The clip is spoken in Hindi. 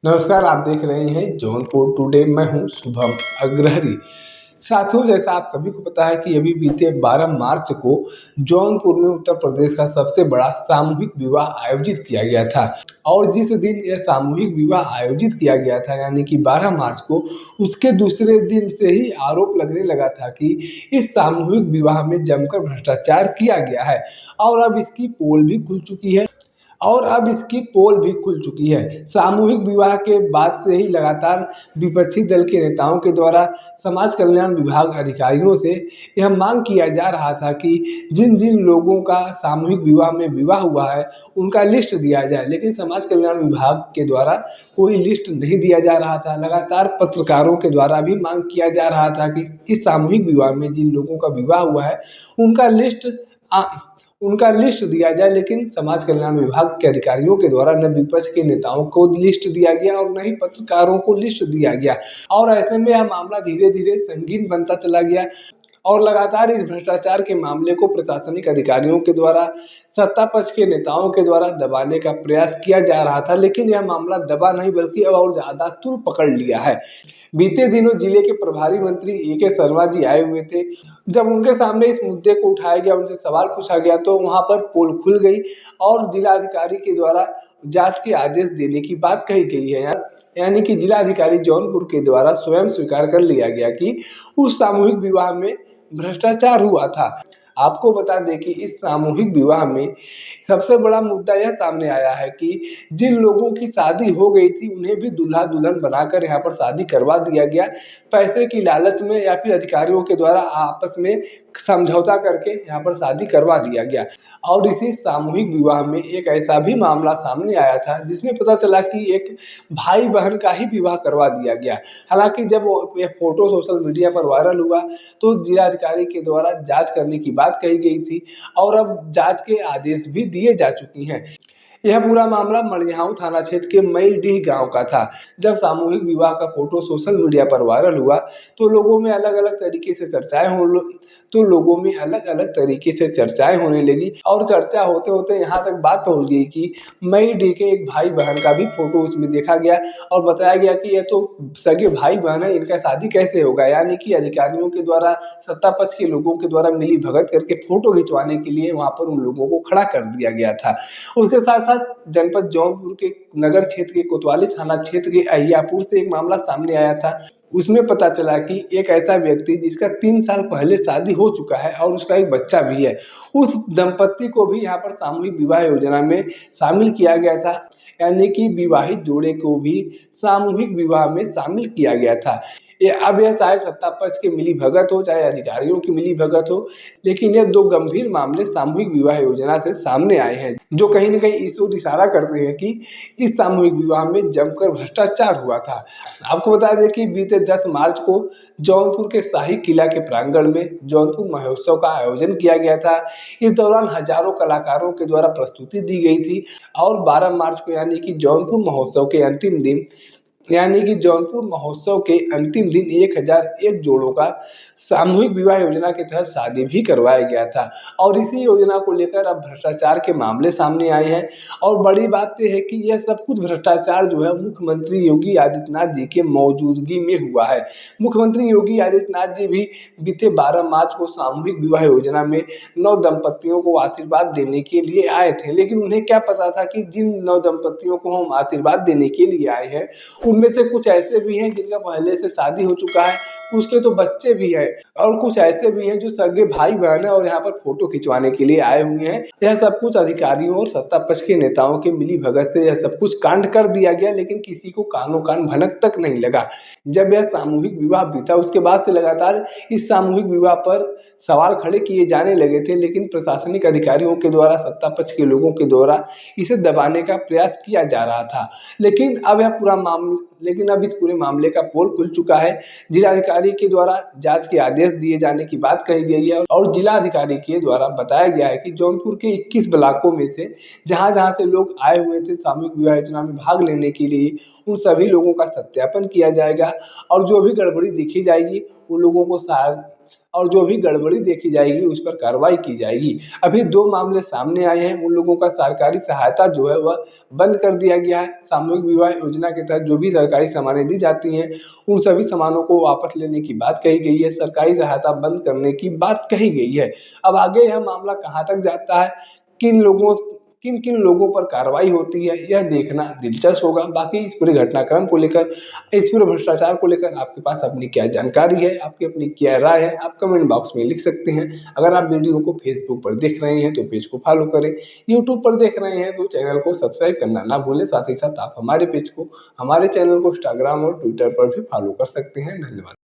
नमस्कार, आप देख रहे हैं जौनपुर टुडे। मैं हूं शुभम अग्रहरी। साथियों, जैसा आप सभी को पता है कि अभी बीते 12 मार्च को जौनपुर में उत्तर प्रदेश का सबसे बड़ा सामूहिक विवाह आयोजित किया गया था। और जिस दिन यह सामूहिक विवाह आयोजित किया गया था यानी कि 12 मार्च को, उसके दूसरे दिन से ही आरोप लगने लगा था कि इस सामूहिक विवाह में जमकर भ्रष्टाचार किया गया है। और अब इसकी पोल भी खुल चुकी है। सामूहिक विवाह के बाद से ही लगातार विपक्षी दल के नेताओं के द्वारा समाज कल्याण विभाग अधिकारियों से यह मांग किया जा रहा था कि जिन जिन लोगों का सामूहिक विवाह में विवाह हुआ है उनका लिस्ट दिया जाए, लेकिन समाज कल्याण विभाग के द्वारा कोई लिस्ट नहीं दिया जा रहा था। लगातार पत्रकारों के द्वारा भी मांग किया जा रहा था कि इस सामूहिक विवाह में जिन लोगों का विवाह हुआ है उनका लिस्ट दिया जाए, लेकिन समाज कल्याण विभाग के अधिकारियों के द्वारा न विपक्ष के नेताओं को लिस्ट दिया गया और न ही पत्रकारों को लिस्ट दिया गया। और ऐसे में यह मामला धीरे धीरे संगीन बनता चला गया और लगातार इस भ्रष्टाचार के मामले को प्रशासनिक अधिकारियों के द्वारा, सत्ता पक्ष के नेताओं के द्वारा दबाने का प्रयास किया जा रहा था। लेकिन यह मामला दबा नहीं बल्कि अब और ज़्यादा तूल पकड़ लिया है। बीते दिनों जिले के प्रभारी मंत्री ए.के. शर्मा जी आए हुए थे। जब उनके सामने इस मुद्दे को उठाया गया, उनसे सवाल पूछा गया, तो वहां पर पोल खुल गई और जिलाधिकारी के द्वारा जांच के आदेश देने की बात कही गई है। यानी कि जिलाधिकारी जौनपुर के द्वारा स्वयं स्वीकार कर लिया गया कि उस सामूहिक विवाह में भ्रष्टाचार हुआ था। आपको बता दें कि इस सामूहिक विवाह में सबसे बड़ा मुद्दा यह सामने आया है कि जिन लोगों की शादी हो गई थी उन्हें भी दूल्हा दुल्हन बनाकर यहाँ पर शादी करवा दिया गया। पैसे की लालच में या फिर अधिकारियों के द्वारा आपस में समझौता करके यहाँ पर शादी करवा दिया गया। और इसी सामूहिक विवाह में एक ऐसा भी मामला सामने आया था जिसमें पता चला कि एक भाई बहन का ही विवाह करवा दिया गया। हालांकि जब ये फोटो सोशल मीडिया पर वायरल हुआ तो जिलाधिकारी के द्वारा जांच करने की बात कही गई थी और अब जांच के आदेश भी दिए जा चुके हैं। यह पूरा मामला मड़ियाऊ थाना क्षेत्र के मईडीह गांव का था। जब सामूहिक विवाह का फोटो सोशल मीडिया पर वायरल हुआ तो लोगों में अलग अलग तरीके से चर्चाएं होने लगी और चर्चा होते होते यहाँ तक बात पहुँच गई कि मईडीह के एक भाई बहन का भी फोटो उसमें देखा गया और बताया गया कि यह तो सगे भाई बहन है, इनका शादी कैसे होगा। यानी कि अधिकारियों के द्वारा, सत्ता पक्ष के लोगों के द्वारा मिली भगत करके फोटो खिंचवाने के लिए वहां पर उन लोगों को खड़ा कर दिया गया था। उसके साथ साथ जनपद जौनपुर के नगर क्षेत्र के कोतवाली थाना क्षेत्र के अहियापुर से एक मामला सामने आया था। उसमें पता चला कि एक ऐसा व्यक्ति जिसका 3 साल पहले शादी हो चुका है और उसका एक बच्चा भी है, उस दंपत्ति को भी यहाँ पर सामूहिक विवाह योजना में शामिल किया गया था। यानी कि विवाहित जोड़े को भी सामूहिक विवाह में शामिल किया गया था। अब यह चाहे सत्ता पक्ष की मिली भगत हो चाहे अधिकारियों की मिली भगत हो, लेकिन यह दो गंभीर मामले सामूहिक विवाह योजना से सामने आए हैं जो कहीं न कहीं इस ओर इशारा करते हैं कि इस सामूहिक विवाह में जमकर भ्रष्टाचार हुआ था। आपको बता दें कि बीते 10 मार्च को जौनपुर के शाही किला के प्रांगण में जौनपुर महोत्सव का आयोजन किया गया था। इस दौरान हजारों कलाकारों के द्वारा प्रस्तुति दी गई थी और 12 मार्च को यानी कि जौनपुर महोत्सव के अंतिम दिन 1001 जोड़ों का सामूहिक विवाह योजना के तहत शादी भी करवाया गया था। और इसी योजना को लेकर अब भ्रष्टाचार के मामले सामने आए हैं। और बड़ी बात यह है कि यह सब कुछ भ्रष्टाचार जो है मुख्यमंत्री योगी आदित्यनाथ जी के मौजूदगी में हुआ है। मुख्यमंत्री योगी आदित्यनाथ जी भी बीते 12 मार्च को सामूहिक विवाह योजना में 9 दंपत्तियों को आशीर्वाद देने के लिए आए थे। लेकिन उन्हें क्या पता था कि जिन 9 दंपत्तियों को हम आशीर्वाद देने के लिए आए हैं उनमें से कुछ ऐसे भी हैं जिनका पहले से शादी हो चुका है, उसके तो बच्चे भी हैं, और कुछ ऐसे भी हैं जो सगे भाई बहन है और यहाँ पर फोटो खिंचवाने के लिए आए हुए हैं। यह सब कुछ अधिकारियों और सत्ता पक्ष के नेताओं के मिली भगत से यह सब कुछ कांड कर दिया गया, लेकिन किसी को कानो कान भनक तक नहीं लगा। जब यह सामूहिक विवाह बीता उसके बाद से लगातार इस सामूहिक विवाह पर सवाल खड़े किए जाने लगे थे, लेकिन प्रशासनिक अधिकारियों के द्वारा, सत्ता पक्ष के लोगों के द्वारा इसे दबाने का प्रयास किया जा रहा था। लेकिन अब इस पूरे मामले का पोल खुल चुका है। जिलाधिकारी के द्वारा जांच के आदेश दिए जाने की बात कही गई है और जिलाधिकारी के द्वारा बताया गया है कि जौनपुर के 21 ब्लॉकों में से जहां से लोग आए हुए थे सामूहिक विवाह योजना में भाग लेने के लिए, उन सभी लोगों का सत्यापन किया जाएगा और जो भी गड़बड़ी दिखी जाएगी उन लोगों को और जो भी गड़बड़ी देखी जाएगी उस पर कार्रवाई की जाएगी। अभी 2 मामले सामने आए हैं, उन लोगों का सरकारी सहायता जो है वह बंद कर दिया गया है। सामूहिक विवाह योजना के तहत जो भी सरकारी सामानें दी जाती हैं, उन सभी सामानों को वापस लेने की बात कही गई है, सरकारी सहायता बंद करने की बात कही गई है। अब आगे यह मामला कहाँ तक जाता है, किन किन लोगों पर कार्रवाई होती है, यह देखना दिलचस्प होगा। बाकी इस पूरे घटनाक्रम को लेकर, इस पूरे भ्रष्टाचार को लेकर आपके पास अपनी क्या जानकारी है, आपकी अपनी क्या राय है, आप कमेंट बॉक्स में लिख सकते हैं। अगर आप वीडियो को फेसबुक पर देख रहे हैं तो पेज को फॉलो करें, यूट्यूब पर देख रहे हैं तो चैनल को सब्सक्राइब करना ना भूलें। साथ ही साथ आप हमारे पेज को, हमारे चैनल को इंस्टाग्राम और ट्विटर पर भी फॉलो कर सकते हैं। धन्यवाद।